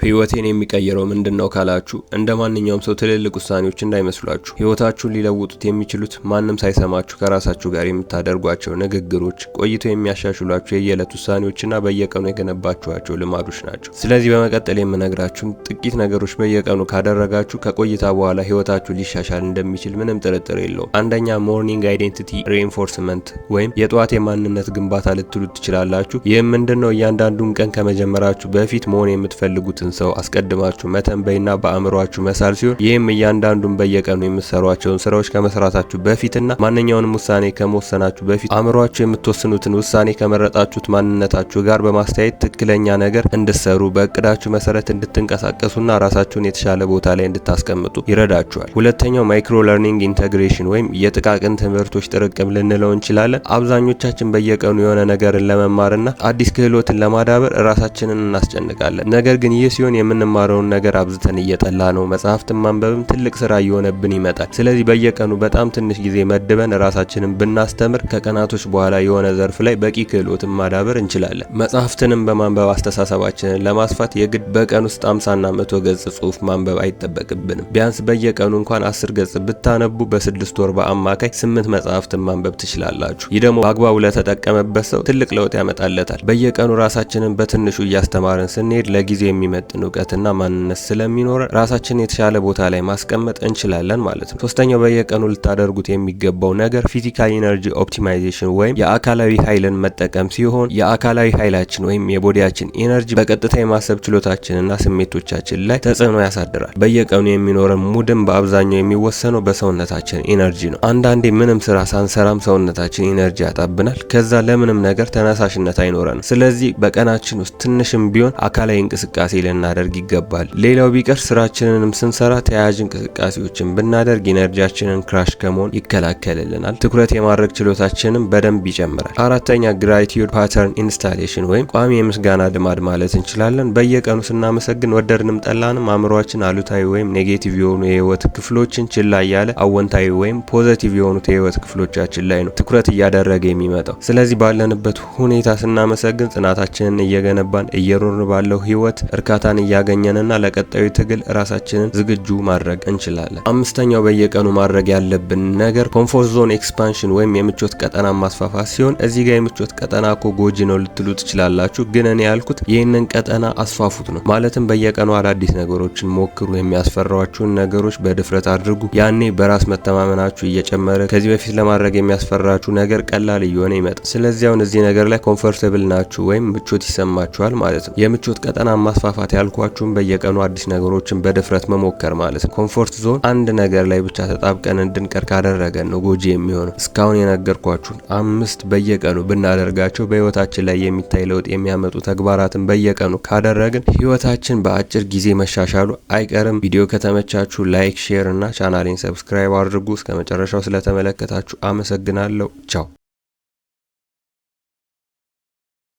ህይወቴን የሚቀይረው ምንድነው ካላችሁ እንደማንኛውም ሰው ትልልቅ ውሳኔዎች እንዳይመስሏችሁ። ህይወታችሁን ሊለውጡት የሚችሉት ማንንም ሳይሰማችሁ ከራሳችሁ ጋር የምታደርጓቸው ንግግሮች፣ ቆይተው የሚያሻሽሏቸው የየዕለት ውሳኔዎችና በየቀኑ የገነባችኋቸው ልማዶች ናቸው። ስለዚህ በመቀጠል የምነግራችሁን ጥቂት ነገሮች በየቀኑ ካደረጋችሁ ከቆይታ በኋላ ህይወታችሁ ሊሻሻል እንደሚችል ምንም ጥርጥር የለውም። አንደኛ ሞርኒንግ አይዴንቲቲ ሪኢንፎርስመንት ወይም የጠዋት የማንነት ግንባታ ልትሉት ትችላላችሁ። ይህም ምንድነው? እያንዳንዱን ቀን ከመጀመራችሁ በፊት መሆን የምትፈልጉትን ሰው አስቀድማችሁ መተንበይና በአእምሯችሁ መሳል ሲሆን ይህም እያንዳንዱን በየቀኑ የምትሰሯቸውን ስራዎች ከመስራታችሁ በፊትና ማንኛውንም ውሳኔ ከመወሰናችሁ በፊት አእምሯችሁ የምትወስኑትን ውሳኔ ከመረጣችሁት ማንነታችሁ ጋር በማስተያየት ትክክለኛ ነገር እንድትሰሩ በእቅዳችሁ መሰረት እንድትንቀሳቀሱና ራሳችሁን የተሻለ ቦታ ላይ እንድታስቀምጡ ይረዳችኋል። ሁለተኛው ማይክሮ ለርኒንግ ኢንተግሬሽን ወይም የጥቃቅን ትምህርቶች ጥርቅም ልንለው እንችላለን። አብዛኞቻችን በየቀኑ የሆነ ነገርን ለመማርና አዲስ ክህሎትን ለማዳበር ራሳችንን እናስጨንቃለን። ነገር ግን ይህ ሲሆን የምንማረውን ነገር አብዝተን እየጠላ ነው። መጽሐፍትን ማንበብም ትልቅ ስራ እየሆነብን ይመጣል። ስለዚህ በየቀኑ በጣም ትንሽ ጊዜ መድበን ራሳችንን ብናስተምር ከቀናቶች በኋላ የሆነ ዘርፍ ላይ በቂ ክህሎትን ማዳበር እንችላለን። መጽሐፍትንም በማንበብ አስተሳሰባችንን ለማስፋት የግድ በቀን ውስጥ 50 እና 100 ገጽ ጽሑፍ ማንበብ አይጠበቅብንም። ቢያንስ በየቀኑ እንኳን 10 ገጽ ብታነቡ በ6 ወር በአማካይ 8 መጽሐፍትን ማንበብ ትችላላችሁ። ይህ ደግሞ በአግባቡ ለተጠቀመበት ሰው ትልቅ ለውጥ ያመጣለታል። በየቀኑ ራሳችንን በትንሹ እያስተማርን ስንሄድ ለጊዜው የሚመጥን እውቀትና ማንነት ስለሚኖር ራሳችንን የተሻለ ቦታ ላይ ማስቀመጥ እንችላለን ማለት ነው። ሶስተኛው በየቀኑ ልታደርጉት የሚገባው ነገር ፊዚካል ኢነርጂ ኦፕቲማይዜሽን ወይም የአካላዊ ኃይልን መጠቀም ሲሆን የአካላዊ ኃይላችን ወይም የቦዲያችን ኢነርጂ በቀጥታ የማሰብ ችሎታችንና ስሜቶቻችን ላይ ተጽዕኖ ያሳድራል። በየቀኑ የሚኖረን ሙድም በአብዛኛው የሚወሰነው በሰውነታችን ኢነርጂ ነው። አንዳንዴ ምንም ስራ ሳንሰራም ሰውነታችን ኢነርጂ ያጣብናል። ከዛ ለምንም ነገር ተነሳሽነት አይኖረንም። ስለዚህ በቀናችን ውስጥ ትንሽም ቢሆን አካላዊ እንቅስቃሴ ልናደርግ ይገባል። ሌላው ቢቀር ስራችንንም ስንሰራ ተያያዥ እንቅስቃሴዎችን ብናደርግ ኢነርጂያችንን ክራሽ ከመሆን ይከላከልልናል። ትኩረት የማድረግ ችሎታችንን በደንብ ይጨምራል። አራተኛ ግራቲቲዩድ ፓተርን ኢንስታሌሽን ወይም ቋሚ የምስጋና ልማድ ማለት እንችላለን። በየቀኑ ስናመሰግን ወደድንም ጠላንም አእምሯችን አሉታዊ ወይም ኔጌቲቭ የሆኑ የህይወት ክፍሎችን ችላ እያለ አወንታዊ ወይም ፖዘቲቭ የሆኑት የህይወት ክፍሎቻችን ላይ ነው ትኩረት እያደረገ የሚመጣው። ስለዚህ ባለንበት ሁኔታ ስናመሰግን ጽናታችንን እየገነባን እየኖርን ባለው ህይወት እርካታን እያገኘንና ለቀጣዩ ትግል ራሳችንን ዝግጁ ማድረግ እንችላለን። አምስተኛው በየቀኑ ማድረግ ያለብን ነገር ኮምፎርት ዞን ኤክስፓንሽን ወይም የምቾት ቀጠና ማስፋፋት ሲሆን እዚህ ጋር የምቾት ቀጠና እኮ ጎጂ ነው ልትሉ ትችላላችሁ። ግን እኔ ያልኩት ይህንን ቀጠና አስፋፉት ነው። ማለትም በየቀኑ አዳዲስ ነገሮችን ሞክሩ። የሚያስፈራችሁን ነገሮች በድፍረት አድርጉ። ያኔ በራስ መተማመናችሁ እየጨመረ ከዚህ በፊት ለማድረግ የሚያስፈራችሁ ነገር ቀላል እየሆነ ይመጣል። ስለዚህ አሁን እዚህ ነገር ላይ ኮምፎርታብል ናችሁ ወይም ምቾት ይሰማችኋል ማለት ነው። የምቾት ቀጠና ማስፋፋት ያልኳችሁም በየቀኑ አዲስ ነገሮችን በድፍረት መሞከር ማለት ነው። ኮምፎርት ዞን አንድ ነገር ላይ ብቻ ተጣብቀን እንድንቀር ካደረገን ነው ጎጂ የሚሆነው። እስካሁን የነገርኳችሁን 5 በየቀኑ ብናደርጋቸው በህይወታችን ላይ የሚታይ ለውጥ የሚያመጡ ተግባራትን በየቀኑ ካደረግን ህይወታችን በአጭር ጊዜ መሻሻሉ አይቀርም። ቪዲዮ ከተመቻችሁ ላይክ፣ ሼር እና ቻናሌን ሰብስክራይብ አድርጉ። እስከ መጨረሻው ስለተመለከታችሁ አመሰግናለሁ። ቻው።